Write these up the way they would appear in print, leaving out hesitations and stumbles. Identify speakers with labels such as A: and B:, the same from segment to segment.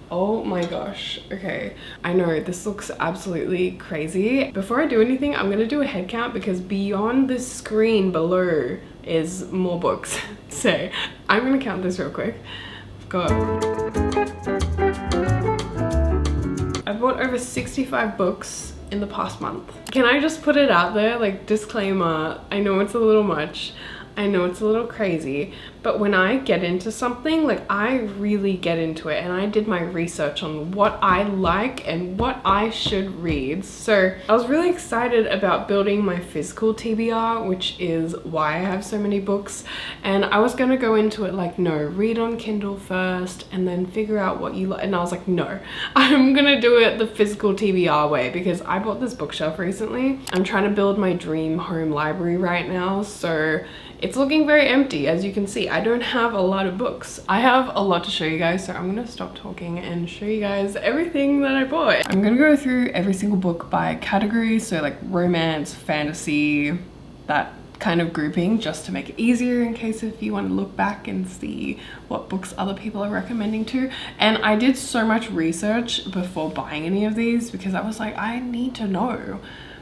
A: Oh my gosh. Okay, I know this looks absolutely crazy. Before I do anything, I'm gonna do a head count because beyond the screen below is more books. So I'm gonna count this real quick. I've bought over 65 books in the past month. Can I just put it out there, like, disclaimer, I know it's a little much, I know it's a little crazy, but when I get into something, like, I really get into it, and I did my research on what I like and what I should read. So I was really excited about building my physical TBR, which is why I have so many books. And I was gonna go into it like, no, read on Kindle first and then figure out what you like. And I was like, no, I'm gonna do it the physical TBR way, because I bought this bookshelf recently. I'm trying to build my dream home library right now, so it's looking very empty. As you can see, I don't have a lot of books. I have a lot to show you guys, so I'm gonna stop talking and show you guys everything that I bought. I'm gonna go through every single book by category, so like romance, fantasy, that kind of grouping, just to make it easier in case if you want to look back and see what books other people are recommending to. And I did so much research before buying any of these because I was like, I need to know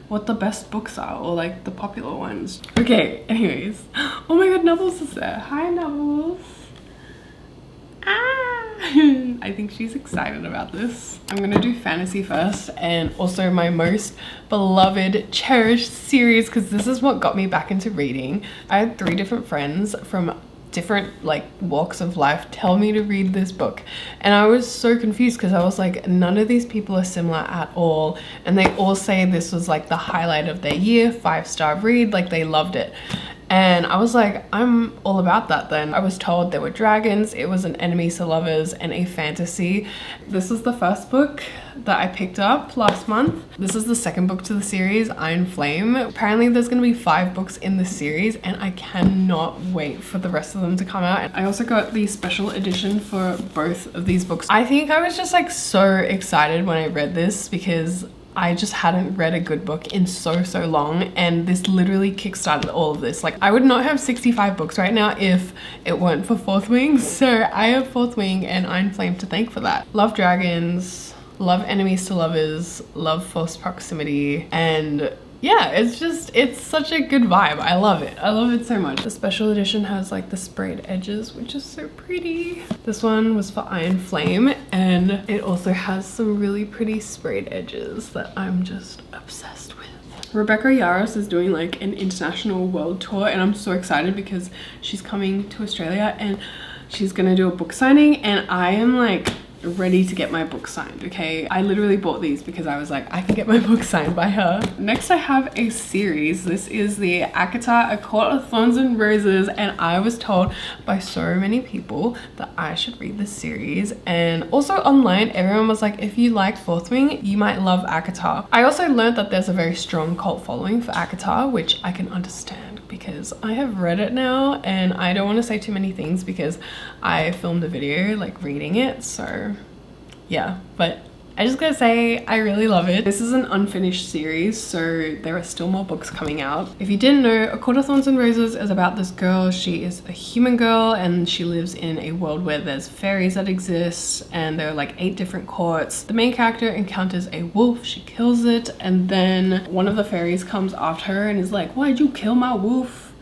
A: what the best books are, or like the popular ones. Okay, anyways. Oh my god, Nubbles is there. Hi, Nubbles. Ah! I think she's excited about this. I'm gonna do fantasy first, and also my most beloved, cherished series, because this is what got me back into reading. I had 3 different friends from different like walks of life tell me to read this book, and I was so confused because I was like, none of these people are similar at all, and they all say this was like the highlight of their year, 5-star read, like they loved it. And I was like, I'm all about that then. I was told there were dragons, it was an enemies to lovers, and a fantasy. This is the first book that I picked up last month. This is the second book to the series, Iron Flame. Apparently there's gonna be 5 books in this series, and I cannot wait for the rest of them to come out. I also got the special edition for both of these books. I think I was just like so excited when I read this because I just hadn't read a good book in so long, and this literally kickstarted all of this. Like, I would not have 65 books right now if it weren't for Fourth Wing. So I have Fourth Wing and Iron Flame to thank for that. Love dragons, love enemies to lovers, love forced proximity, and yeah, it's such a good vibe. I love it. I love it so much. The special edition has like the sprayed edges, which is so pretty. This one was for Iron Flame, and it also has some really pretty sprayed edges that I'm just obsessed with. Rebecca Yarros is doing like an international world tour, and I'm so excited because she's coming to Australia and she's gonna do a book signing, and I am like ready to get my book signed. Okay, I literally bought these because I was like, I can get my book signed by her. Next I have a series. This is the ACOTAR, A Court of Thorns and Roses, and I was told by so many people that I should read this series. And also online everyone was like, if you liked Fourth Wing, you might love ACOTAR. I also learned that there's a very strong cult following for ACOTAR, which I can understand because I have read it now, and I don't want to say too many things because I filmed a video like reading it, so yeah, but I just gotta say I really love it. This is an unfinished series, so there are still more books coming out. If you didn't know, A Court of Thorns and Roses is about this girl. She is a human girl, and she lives in a world where there's fairies that exist, and there are like 8 different courts. The main character encounters a wolf, she kills it, and then one of the fairies comes after her and is like, why'd you kill my wolf?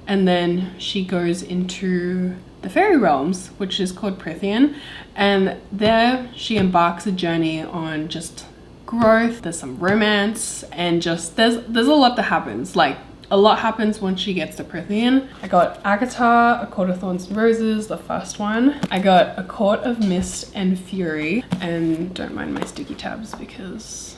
A: And then she goes into the fairy realms, which is called Prithian, and there she embarks a journey on just growth. There's some romance, and just there's a lot that happens. Like, a lot happens once she gets to Prithian. I got ACOTAR, A Court of Thorns and Roses, the first one. I got A Court of Mist and Fury, and don't mind my sticky tabs because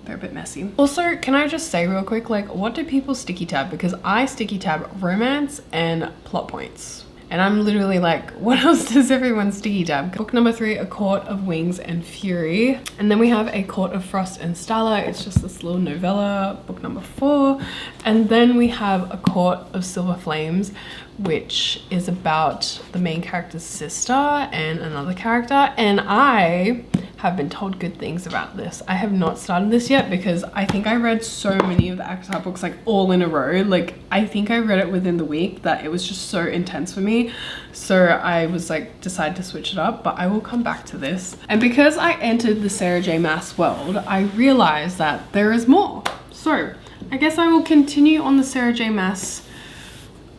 A: they're a bit messy. Also, can I just say real quick, like, what do people sticky tab? Because I sticky tab romance and plot points. And I'm literally like, what else does everyone sticky tab? Book number 3, A Court of Wings and Fury. And then we have A Court of Frost and Starlight. It's just this little novella, book number 4. And then we have A Court of Silver Flames, which is about the main character's sister and another character. And I have been told good things about this. I have not started this yet because I think I read so many of the ACOTAR books like all in a row. Like I think I read it within the week that it was just so intense for me. So I was like, decide to switch it up, but I will come back to this. And because I entered the Sarah J Maas world, I realized that there is more. So I guess I will continue on the Sarah J Maas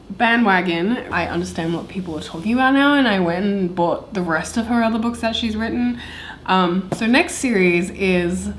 A: bandwagon. I understand what people are talking about now, and I went and bought the rest of her other books that she's written. So next series is,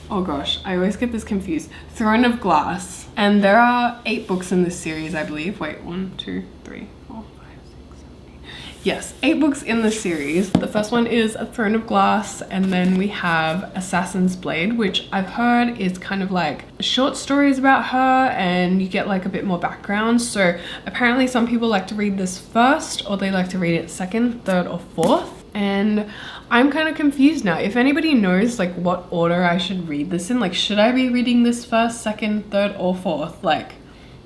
A: oh gosh, I always get this confused, Throne of Glass. And there are 8 books in this series, I believe. Wait, 1, 2, 3, 4, 5, 6, 7, 8. Yes, 8 books in the series. The first one is A Throne of Glass, and then we have Assassin's Blade, which I've heard is kind of like short stories about her, and you get like a bit more background. So apparently some people like to read this first, or they like to read it second, third, or fourth. And I'm kind of confused now. If anybody knows like what order I should read this in, like should I be reading this first, second, third, or fourth? Like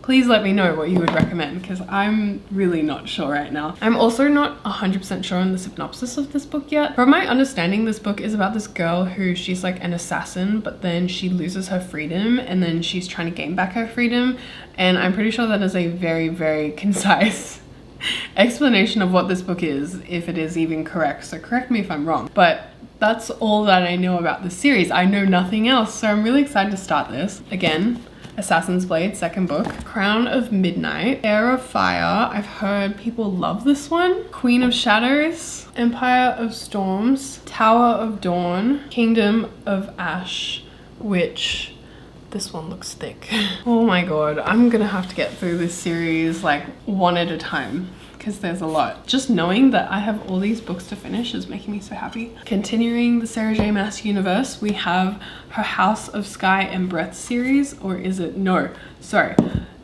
A: please let me know what you would recommend, because I'm really not sure right now. I'm also not 100% sure on the synopsis of this book yet. From my understanding, this book is about this girl who she's like an assassin, but then she loses her freedom and then she's trying to gain back her freedom. And I'm pretty sure that is a very, very concise explanation of what this book is, if it is even correct. So correct me if I'm wrong, but that's all that I know about the series. I know nothing else, so I'm really excited to start this. Again, Assassin's Blade, second book. Crown of Midnight, Heir of Fire. I've heard people love this one. Queen of Shadows, Empire of Storms, Tower of Dawn, Kingdom of Ash, which this one looks thick. Oh my god, I'm gonna have to get through this series like one at a time, because there's a lot. Just knowing that I have all these books to finish is making me so happy. Continuing the Sarah J Maas universe, we have her House of Sky and Breath series, or is it? No, sorry.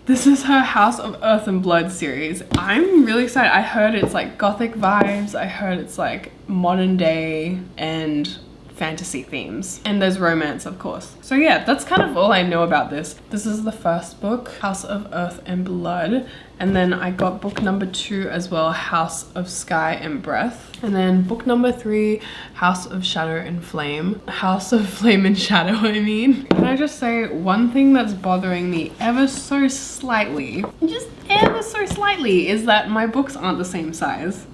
A: This is her House of Earth and Blood series. I'm really excited. I heard it's like gothic vibes. I heard it's like modern day and fantasy themes, and there's romance, of course. So yeah, that's kind of all I know about this. This is the first book, House of Earth and Blood, and then I got book number 2 as well, House of Sky and Breath, and then book number 3, House of Shadow and Flame. House of Flame and Shadow, I mean. Can I just say one thing that's bothering me ever so slightly, just ever so slightly, is that my books aren't the same size.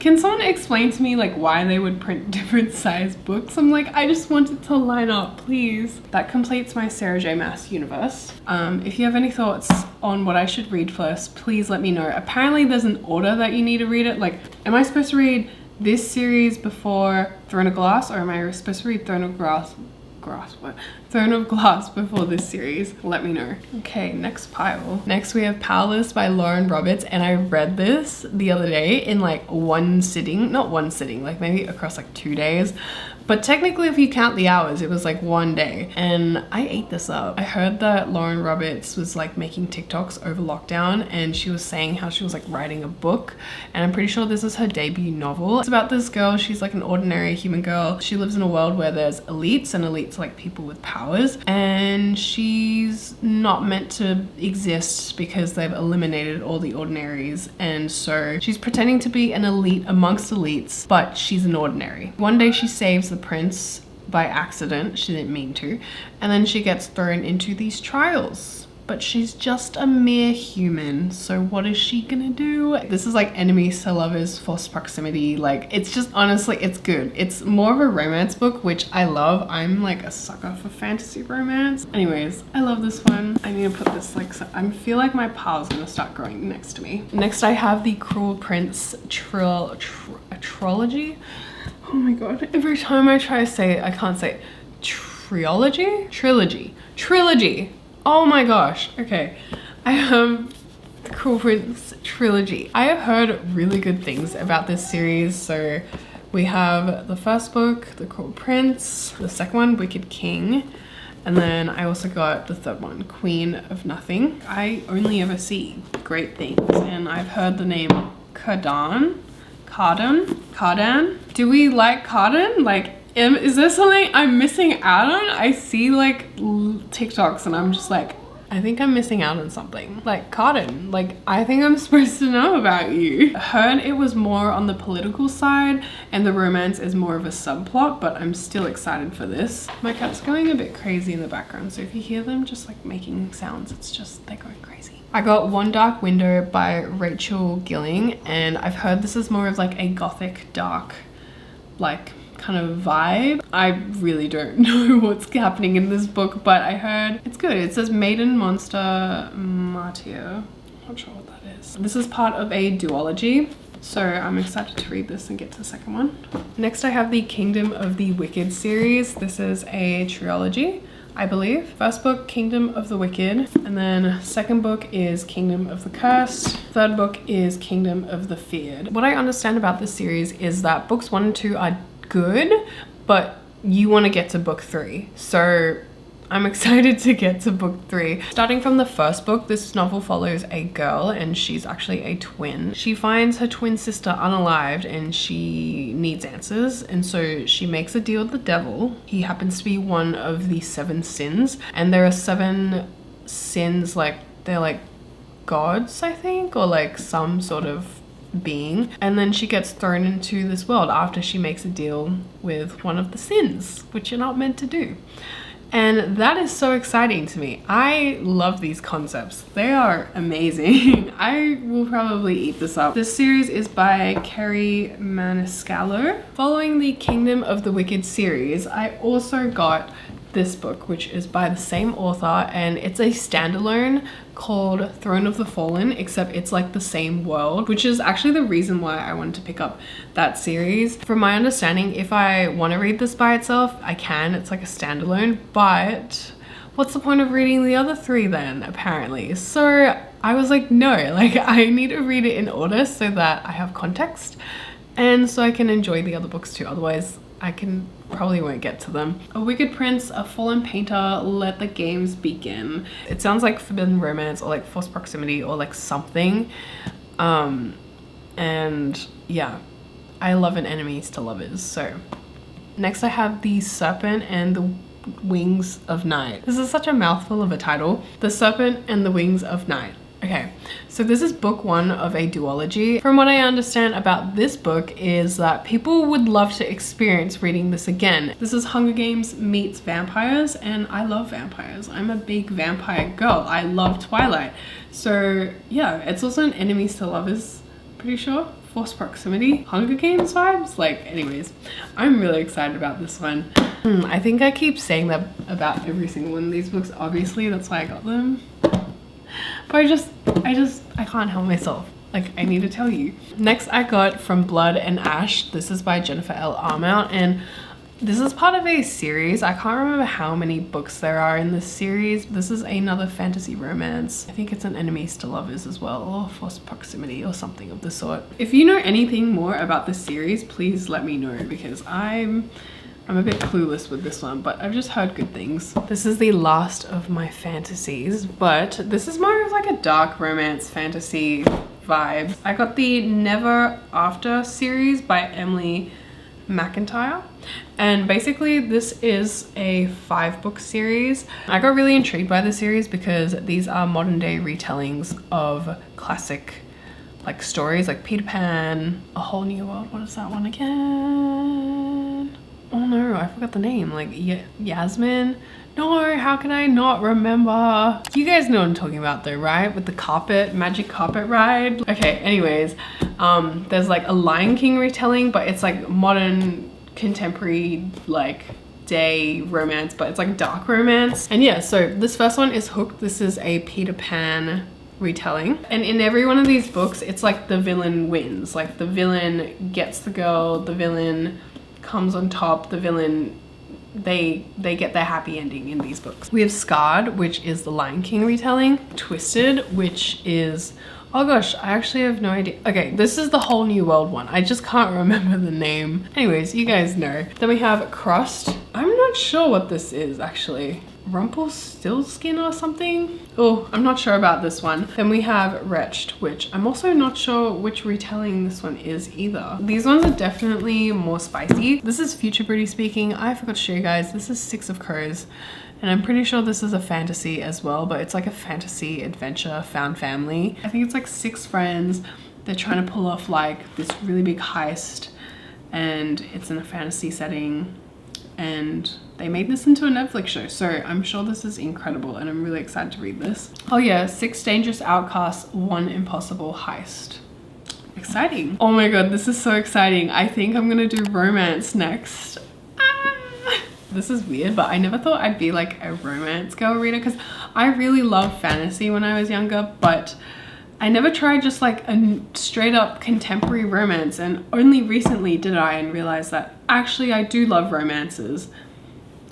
A: Can someone explain to me like why they would print different size books? I'm like, I just want it to line up, please. That completes my Sarah J Maas universe. If you have any thoughts on what I should read first, please let me know. Apparently there's an order that you need to read it. Like, am I supposed to read this series before Throne of Glass, or am I supposed to read Throne of Glass before this series? Let me know. Okay, next pile. Next we have Powerless by Lauren Roberts, and I read this the other day in like one sitting, not one sitting, like maybe across like 2 days. But technically if you count the hours, it was like 1 day, and I ate this up. I heard that Lauren Roberts was like making TikToks over lockdown, and she was saying how she was like writing a book, and I'm pretty sure this is her debut novel. It's about this girl. She's like an ordinary human girl. She lives in a world where there's elites, and elites are like people with powers, and she's not meant to exist because they've eliminated all the ordinaries, and so she's pretending to be an elite amongst elites, but she's an ordinary. One day she saves the prince by accident. She didn't mean to, and then she gets thrown into these trials, but she's just a mere human. So what is she gonna do? This is like enemies to lovers, forced proximity. Like, it's just, honestly, it's good. It's more of a romance book, which I love. I'm like a sucker for fantasy romance. Anyways, I love this one. I need to put this like, so I feel like my pile's gonna start growing next to me. Next I have the Cruel Prince trilogy. Oh my god, every time I try to say it, I can't say it. Trilogy. Oh my gosh. Okay, I have the Cruel Prince trilogy. I have heard really good things about this series. So we have the first book, The Cruel Prince, the second one, Wicked King, and then I also got the third one, Queen of Nothing. I only ever see great things, and I've heard the name Cardan. Do we like Cardan? Like, is there something I'm missing out on? I see like TikToks and I'm just like, I think I'm missing out on something. Like, Carden, like, I think I'm supposed to know about you. Heard it was more on the political side and the romance is more of a subplot, but I'm still excited for this. My cat's going a bit crazy in the background, so if you hear them just like making sounds, it's just they're going crazy. I got One Dark Window by Rachel Gilling, and I've heard this is more of like a gothic dark like kind of vibe. I really don't know what's happening in this book, but I heard it's good. It says Maiden Monster Martyr. Not sure what that is. This is part of a duology, so I'm excited to read this and get to the second one. Next I have the Kingdom of the Wicked series. This is a trilogy, I believe. First book, Kingdom of the Wicked, and then second book is Kingdom of the Cursed. Third book is Kingdom of the Feared. What I understand about this series is that books 1 and 2 are good, but you want to get to book 3. So I'm excited to get to book 3. Starting from the first book, this novel follows a girl and she's actually a twin. She finds her twin sister unalived and she needs answers, and so she makes a deal with the devil. He happens to be one of the 7 sins, and there are 7 sins, like they're like gods, I think, or like some sort of being, and then she gets thrown into this world after she makes a deal with one of the sins, which you're not meant to do. And that is so exciting to me. I love these concepts. They are amazing. I will probably eat this up. This series is by Kerry Maniscalco. Following the Kingdom of the Wicked series, I also got this book, which is by the same author, and it's a standalone called Throne of the Fallen, except it's like the same world, which is actually the reason why I wanted to pick up that series. From my understanding, if I want to read this by itself, I can. It's like a standalone, but what's the point of reading the other 3 then, apparently? So I was like, no, like I need to read it in order so that I have context and so I can enjoy the other books too. Otherwise I probably won't get to them. A Wicked Prince, A Fallen Painter, Let the Games Begin. It sounds like forbidden romance or like forced proximity or like something. And yeah, I love an enemies to lovers. So next I have The Serpent and the Wings of Night. This is such a mouthful of a title. The Serpent and the Wings of Night. Okay, so this is book 1 of a duology. From what I understand about this book is that people would love to experience reading this again. This is Hunger Games meets vampires, and I love vampires. I'm a big vampire girl. I love Twilight. So yeah, it's also an enemies to lovers, pretty sure. Forced proximity, Hunger Games vibes. Like, anyways, I'm really excited about this one. I think I keep saying that about every single one of these books. Obviously, that's why I got them. But I can't help myself. Like, I need to tell you. Next I got From Blood and Ash. This is by Jennifer L. Armout, and this is part of a series. I can't remember how many books there are in this series. This is another fantasy romance. I think it's an enemies to lovers as well, or forced proximity or something of the sort. If you know anything more about this series, please let me know, because I'm a bit clueless with this one, but I've just heard good things. This is the last of my fantasies, but this is more of like a dark romance fantasy vibe. I got the Never After series by Emily McIntyre, and basically this is a 5-book series. I got really intrigued by the series because these are modern day retellings of classic like stories, like Peter Pan, A Whole New World. What is that one again? Oh no, I forgot the name. Like Yasmin? No, how can I not remember? You guys know what I'm talking about though, right? With the carpet, magic carpet ride. Okay, anyways, there's like a Lion King retelling, but it's like modern, contemporary, like day romance, but it's like dark romance. And yeah, so this first one is Hooked. This is a Peter Pan retelling, and in every one of these books it's like the villain wins. Like the villain gets the girl, the villain comes on top, the villain, they get their happy ending in these books. We have Scarred, which is the Lion King retelling. Twisted, which is, oh gosh, I actually have no idea. Okay, this is the Whole New World one. I just can't remember the name. Anyways, you guys know. Then we have Crust. I'm not sure what this is actually. Rumpelstiltskin or something? Oh, I'm not sure about this one. Then we have Wretched, which I'm also not sure which retelling this one is either. These ones are definitely more spicy. This is Future Pretty speaking. I forgot to show you guys. This is Six of Crows. And I'm pretty sure this is a fantasy as well, but it's like a fantasy adventure found family. I think it's like 6 friends. They're trying to pull off like this really big heist, and it's in a fantasy setting, and they made this into a Netflix show, so I'm sure this is incredible and I'm really excited to read this. Oh yeah, 6 dangerous outcasts, 1 impossible heist. Exciting. Oh my god, this is so exciting. I think I'm gonna do romance next. This is weird, but I never thought I'd be like a romance girl reader, because I really loved fantasy when I was younger, but I never tried just like a straight up contemporary romance, and only recently did I realize that actually I do love romances.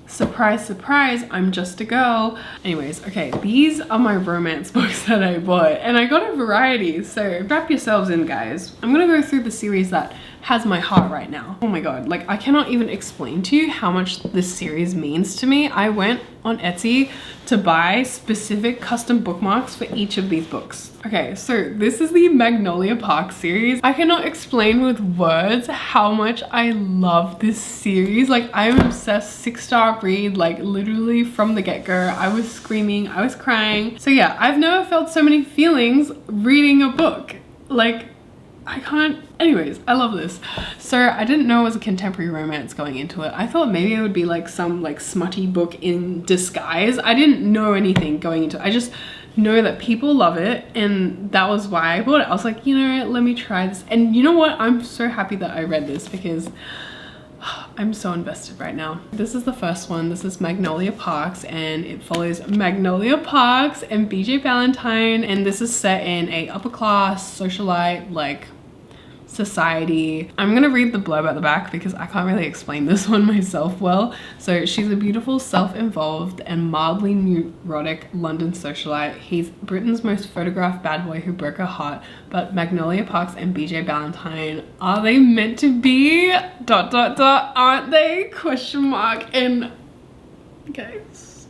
A: Surprise, surprise, I'm just a girl. Anyways, okay, these are my romance books that I bought, and I got a variety, so strap yourselves in, guys. I'm gonna go through the series that has my heart right now. Oh my god, like I cannot even explain to you how much this series means to me. I went on Etsy to buy specific custom bookmarks for each of these books. Okay, so this is the Magnolia Park series. I cannot explain with words how much I love this series. Like, I'm obsessed. 6-star read, like literally from the get-go. I was screaming, I was crying. So yeah, I've never felt so many feelings reading a book. Like, I can't. Anyways, I love this. So I didn't know it was a contemporary romance going into it. I thought maybe it would be like some like smutty book in disguise. I didn't know anything going into it. I just know that people love it, and that was why I bought it. I was like, you know, let me try this. And you know what? I'm so happy that I read this, because I'm so invested right now. This is the first one. This is Magnolia Parks, and it follows Magnolia Parks and BJ Valentine, and this is set in a upper class socialite like society. I'm gonna read the blurb at the back because I can't really explain this one myself well. So she's a beautiful, self-involved and mildly neurotic London socialite. He's Britain's most photographed bad boy who broke her heart. But Magnolia Parks and BJ Valentine, are they meant to be? ... Aren't they? Question mark. And guys,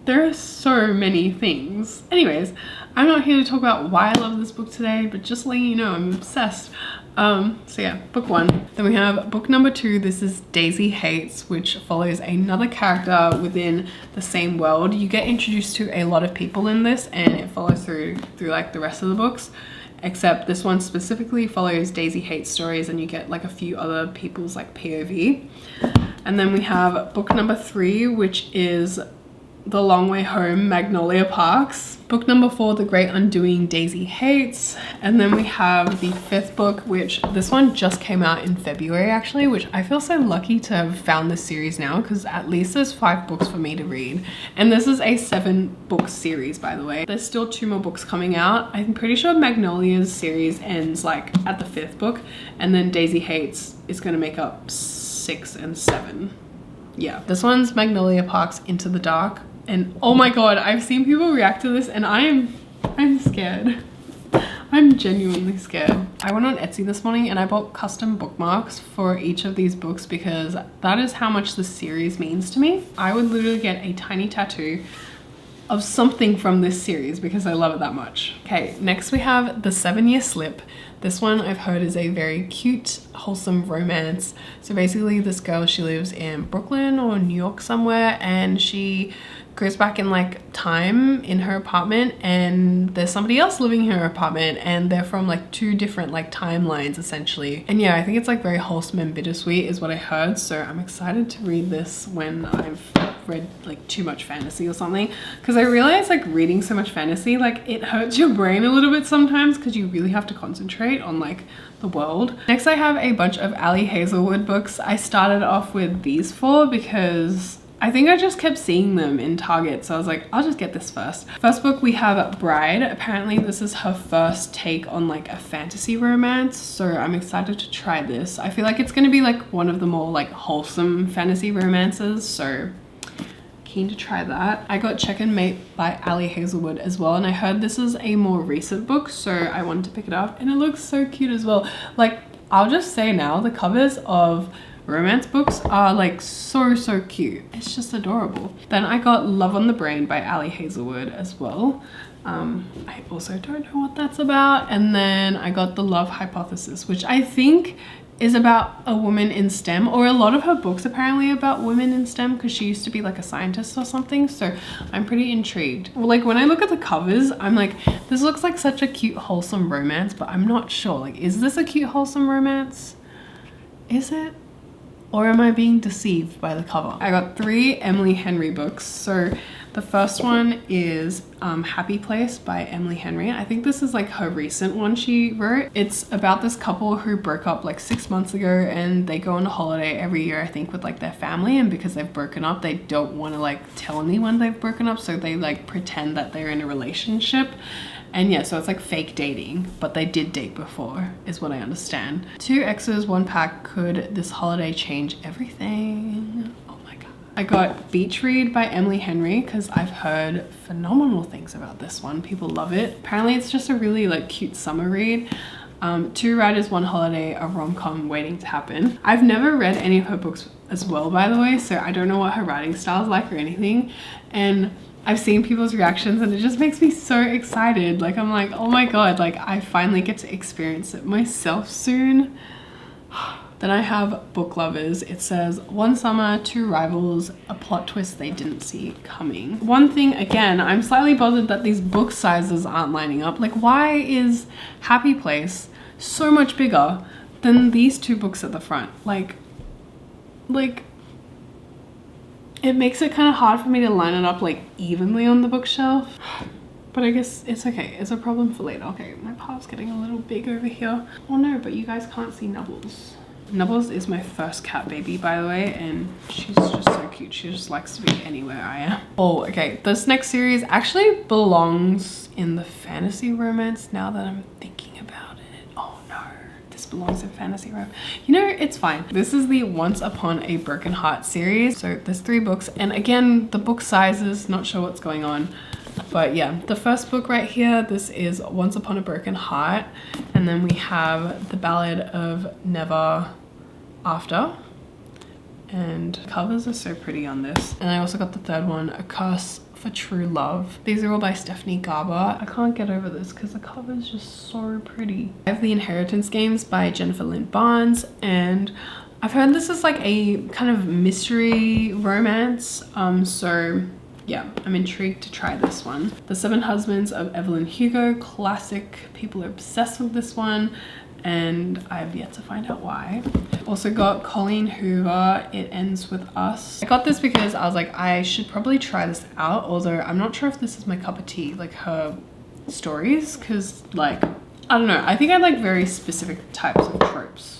A: there are so many things. Anyways, I'm not here to talk about why I love this book today, but just letting you know I'm obsessed. So yeah, book 1. Then we have book number 2. This is Daisy Hates, which follows another character within the same world. You get introduced to a lot of people in this, and it follows through like the rest of the books, except this one specifically follows Daisy Hates stories, and you get like a few other people's like POV. And then we have book number 3, which is The Long Way Home, Magnolia Parks. Book number 4, The Great Undoing, Daisy Hates. And then we have the 5th book, which this one just came out in February actually, which I feel so lucky to have found this series now, because at least there's 5 books for me to read. And this is a 7-book series, by the way. There's still 2 more books coming out. I'm pretty sure Magnolia's series ends like at the 5th book, and then Daisy Hates is going to make up 6 and 7. Yeah, this one's Magnolia Parks Into the Dark. And oh my god, I've seen people react to this, and I'm scared. I'm genuinely scared. I went on Etsy this morning and I bought custom bookmarks for each of these books, because that is how much this series means to me. I would literally get a tiny tattoo of something from this series because I love it that much. Okay, next we have The 7-Year Slip. This one I've heard is a very cute, wholesome romance. So basically this girl, she lives in Brooklyn or New York somewhere, and she goes back in like time in her apartment, and there's somebody else living in her apartment, and they're from like 2 different like timelines essentially. And yeah, I think it's like very wholesome and bittersweet is what I heard. So I'm excited to read this when I've read like too much fantasy or something, because I realize like reading so much fantasy, like it hurts your brain a little bit sometimes, because you really have to concentrate on like the world. Next I have a bunch of Ali Hazelwood books. I started off with these 4 because I think I just kept seeing them in Target, so I was like, I'll just get this first. First book we have Bride. Apparently this is her first take on like a fantasy romance, so I'm excited to try this. I feel like it's gonna be like one of the more like wholesome fantasy romances, so keen to try that. I got Check and Mate by Ali Hazelwood as well, and I heard this is a more recent book, so I wanted to pick it up, and it looks so cute as well. Like, I'll just say now, the covers of romance books are like so cute. It's just adorable. Then I got Love on the Brain by Ali Hazelwood as well. I also don't know what that's about. And then I got The Love Hypothesis, which I think is about a woman in STEM, or a lot of her books apparently about women in STEM, because she used to be like a scientist or something. So I'm pretty intrigued. Like when I look at the covers, I'm like, this looks like such a cute wholesome romance, but I'm not sure, like, is this a cute wholesome romance? Is it? Or am I being deceived by the cover? I got 3 Emily Henry books. So the first one is Happy Place by Emily Henry. I think this is like her recent one she wrote. It's about this couple who broke up like 6 months ago, and they go on a holiday every year, I think, with like their family. And because they've broken up, they don't want to like tell anyone they've broken up. So they like pretend that they're in a relationship. And yeah, so it's like fake dating, but they did date before, is what I understand. 2 exes, 1 pack. Could this holiday change everything? Oh my god. I got Beach Read by Emily Henry because I've heard phenomenal things about this one. People love it. Apparently it's just a really like cute summer read. 2 Writers, 1 Holiday, a rom-com waiting to happen. I've never read any of her books as well, by the way, so I don't know what her writing style is like or anything. And I've seen people's reactions and it just makes me so excited. Like, I'm like, oh my god, like I finally get to experience it myself soon. Then I have Book Lovers. It says 1 summer, 2 rivals, a plot twist they didn't see coming. One thing, again, I'm slightly bothered that these book sizes aren't lining up. Like, why is Happy Place so much bigger than these 2 books at the front? Like it makes it kind of hard for me to line it up like evenly on the bookshelf, but I guess it's okay. It's a problem for later. Okay, my pal's getting a little big over here. Oh no, but you guys can't see Nubbles. Nubbles is my first cat baby, by the way, and she's just so cute. She just likes to be anywhere I am. Oh, okay, this next series actually belongs in the fantasy romance now that I'm thinking about it. Oh no, this belongs in fantasy romance. You know, it's fine. This is the Once Upon a Broken Heart series. So there's 3 books, and again, the book sizes, not sure what's going on. But yeah, the first book right here, this is Once Upon a Broken Heart. And then we have The Ballad of Never After. And covers are so pretty on this. And I also got the 3rd one, A Curse for True Love. These are all by Stephanie Garber. I can't get over this because the cover is just so pretty. I have The Inheritance Games by Jennifer Lynn Barnes, and I've heard this is like a kind of mystery romance. So yeah, I'm intrigued to try this one. The 7 Husbands of Evelyn Hugo, classic. People are obsessed with this one, and I have yet to find out why. Also got Colleen Hoover, It Ends With Us. I got this because I was like, I should probably try this out, although I'm not sure if this is my cup of tea, like her stories, because like, I don't know, I think I like very specific types of tropes.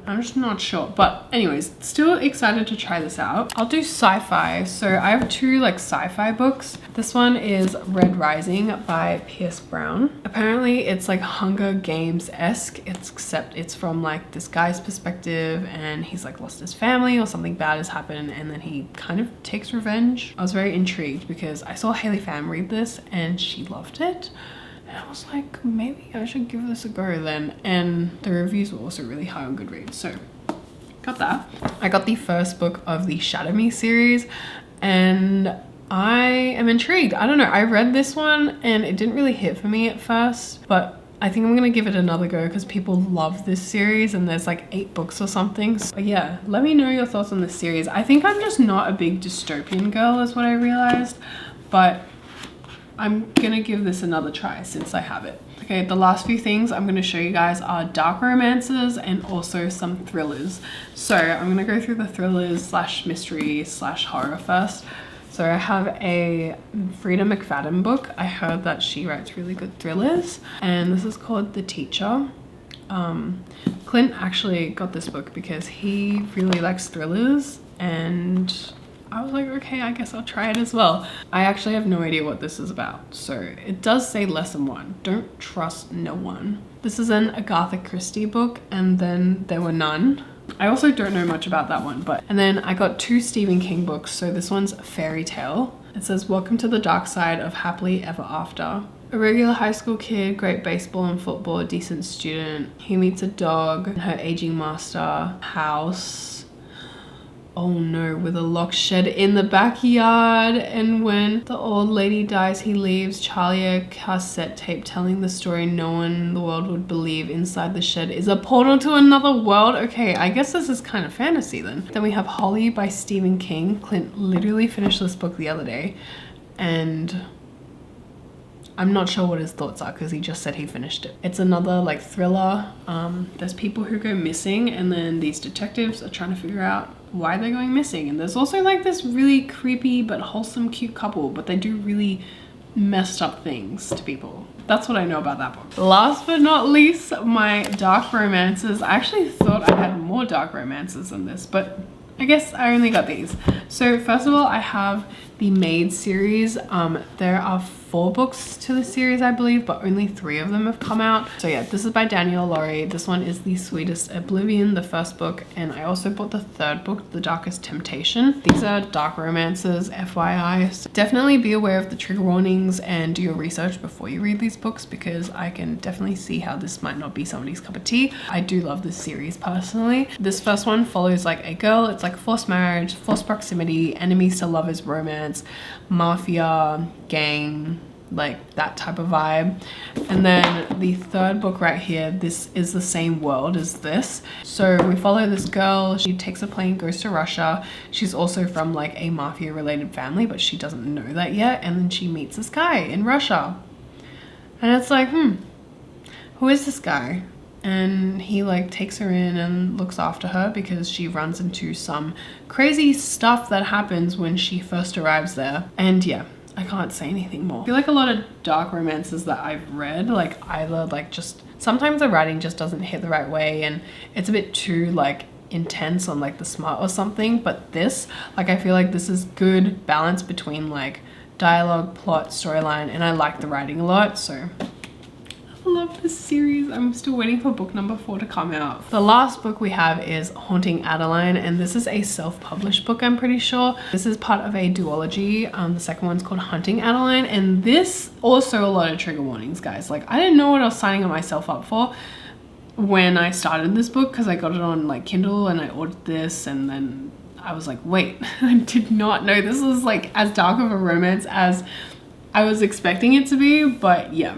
A: I'm just not sure, but anyways, still excited to try this out. I'll do sci-fi. So I have 2 like sci-fi books. This one is Red Rising by Pierce Brown. Apparently it's like Hunger Games-esque, except it's from like this guy's perspective, and he's like lost his family or something bad has happened, and then he kind of takes revenge. I was very intrigued because I saw Haley Pham read this and she loved it. And I was like, maybe I should give this a go then. And the reviews were also really high on Goodreads, so got that. I got the first book of the Shadow Me series, and I am intrigued. I don't know, I read this one and it didn't really hit for me at first, but I think I'm gonna give it another go because people love this series and there's like 8 books or something. So yeah, let me know your thoughts on this series. I think I'm just not a big dystopian girl is what I realized, but I'm gonna give this another try since I have it. Okay, the last few things I'm gonna show you guys are dark romances and also some thrillers. So I'm gonna go through the thrillers slash mystery slash horror first. So I have a Frida McFadden book. I heard that she writes really good thrillers, and this is called The Teacher. Clint actually got this book because he really likes thrillers, and I was like, okay, I guess I'll try it as well. I actually have no idea what this is about. So it does say lesson 1, don't trust no one. This is an Agatha Christie book, and then There Were None. I also don't know much about that one, and then I got 2 Stephen King books. So this one's Fairy Tale. It says, Welcome to the Dark Side of Happily Ever After. A regular high school kid, great baseball and football, decent student. He meets a dog, her aging master, house. oh no, with a locked shed in the backyard. And when the old lady dies, he leaves Charlie a cassette tape telling the story no one in the world would believe. Inside the shed is a portal to another world. Okay, I guess this is kind of fantasy then. Then we have Holly by Stephen King. Clint literally finished this book the other day, and I'm not sure what his thoughts are because he just said he finished it. It's another like thriller. There's people who go missing, and then these detectives are trying to figure out why they're going missing. And there's also like this really creepy but wholesome cute couple, but they do really messed up things to people. That's what I know about that book. Last but not least, my dark romances. I actually thought I had more dark romances than this, but I guess I only got these. So first of all, I have the Maid series. There are 4 books to the series, I believe, but only 3 of them have come out. So yeah, this is by Danielle Laurie. This one is The Sweetest Oblivion, the first book, and I also bought the 3rd book, The Darkest Temptation. These are dark romances, FYI. So definitely be aware of the trigger warnings and do your research before you read these books, because I can definitely see how this might not be somebody's cup of tea. I do love this series personally. This first one follows like a girl. It's like forced marriage, forced proximity, enemies to lovers romance, mafia, gang, like that type of vibe. And then the 3rd book right here, this is the same world as this. So we follow this girl. She takes a plane, goes to Russia. She's also from like a mafia related family, but she doesn't know that yet. And then she meets this guy in Russia, and it's like, who is this guy? And he like takes her in and looks after her because she runs into some crazy stuff that happens when she first arrives there. And yeah, I can't say anything more. I feel like a lot of dark romances that I've read, like either like just sometimes the writing just doesn't hit the right way and it's a bit too like intense on like the smart or something. But this, like, I feel like this is good balance between like dialogue, plot, storyline, and I like the writing a lot. So I love this series. I'm still waiting for book number 4 to come out. The last book we have is Haunting Adeline, and this is a self-published book, I'm pretty sure. This is part of a duology. The second one's called Hunting Adeline, and this also a lot of trigger warnings, guys. Like, I didn't know what I was signing myself up for when I started this book, because I got it on like Kindle and I ordered this, and then I was like, wait, I did not know this was like as dark of a romance as I was expecting it to be. But yeah,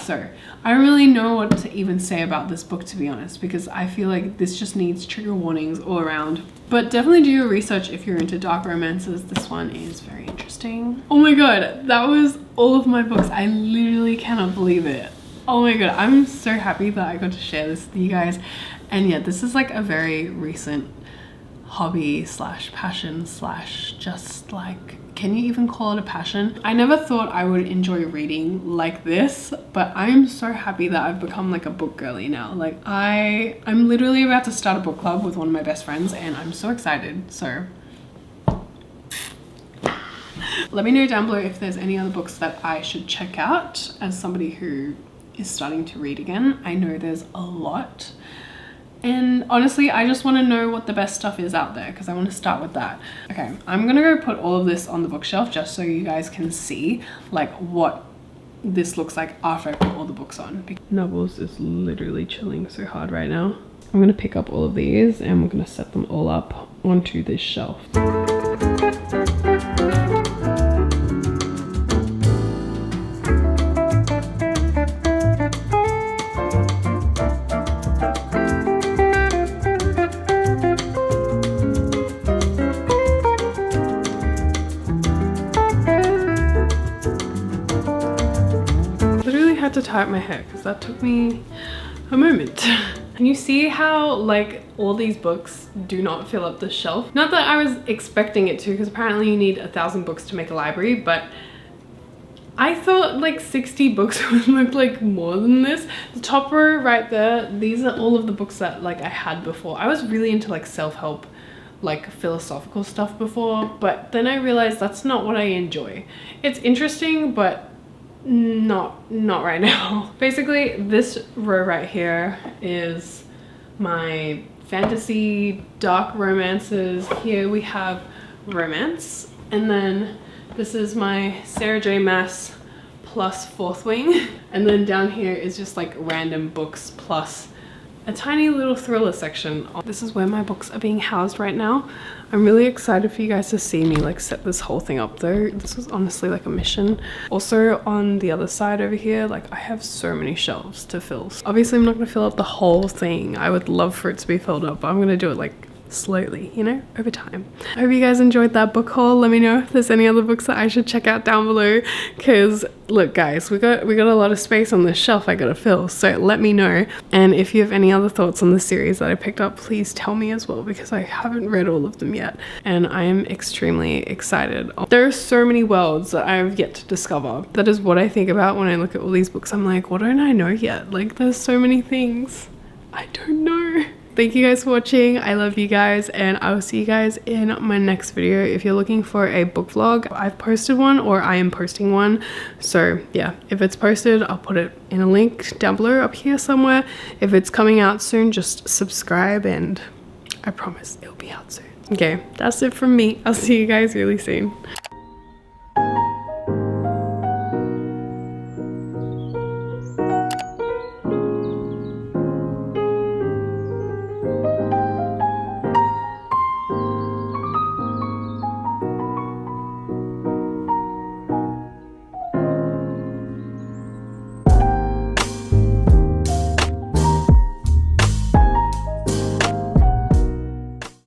A: so I don't really know what to even say about this book, to be honest, because I feel like this just needs trigger warnings all around. But definitely do your research if you're into dark romances. This one is very interesting. Oh my god, that was all of my books. I literally cannot believe it. Oh my god, I'm so happy that I got to share this with you guys. And yeah, this is like a very recent hobby slash passion slash just like, can you even call it a passion? I never thought I would enjoy reading like this, but I'm so happy that I've become like a book girly now. Like I'm literally about to start a book club with one of my best friends, and I'm so excited. So let me know down below if there's any other books that I should check out as somebody who is starting to read again. I know there's a lot. And honestly, I just want to know what the best stuff is out there, because I want to start with that. Okay, I'm gonna go put all of this on the bookshelf just so you guys can see like what this looks like after I put all the books on. Nubbles is literally chilling so hard right now. I'm gonna pick up all of these and we're gonna set them all up onto this shelf. To tie up my hair because that took me a moment. And you see how like all these books do not fill up the shelf? Not that I was expecting it to, because apparently you need 1,000 books to make a library, but I thought like 60 books would look like more than this. The top row right there, these are all of the books that like I had before. I was really into like self-help, like philosophical stuff before, but then I realized that's not what I enjoy. It's interesting, but not right now. Basically, this row right here is my fantasy dark romances. Here we have romance, and then this is my Sarah J Maas plus Fourth Wing, and then down here is just like random books plus a tiny little thriller section. This is where my books are being housed right now. I'm really excited for you guys to see me like set this whole thing up though. This was honestly like a mission. Also on the other side over here, like I have so many shelves to fill. Obviously I'm not gonna fill up the whole thing. I would love for it to be filled up, but I'm gonna do it like slowly, you know, over time. I hope you guys enjoyed that book haul. Let me know if there's any other books that I should check out down below, because look guys, we got a lot of space on this shelf I gotta fill, so let me know. And if you have any other thoughts on the series that I picked up, please tell me as well, because I haven't read all of them yet and I am extremely excited. There are so many worlds that I have yet to discover. That is what I think about when I look at all these books. I'm like, what don't I know yet? Like there's so many things I don't know. Thank you guys for watching. I love you guys, and I will see you guys in my next video. If you're looking for a book vlog, I've posted one, or I am posting one. So yeah, if it's posted, I'll put it in a link down below up here somewhere. If it's coming out soon, just subscribe and I promise it'll be out soon. Okay, that's it from me. I'll see you guys really soon.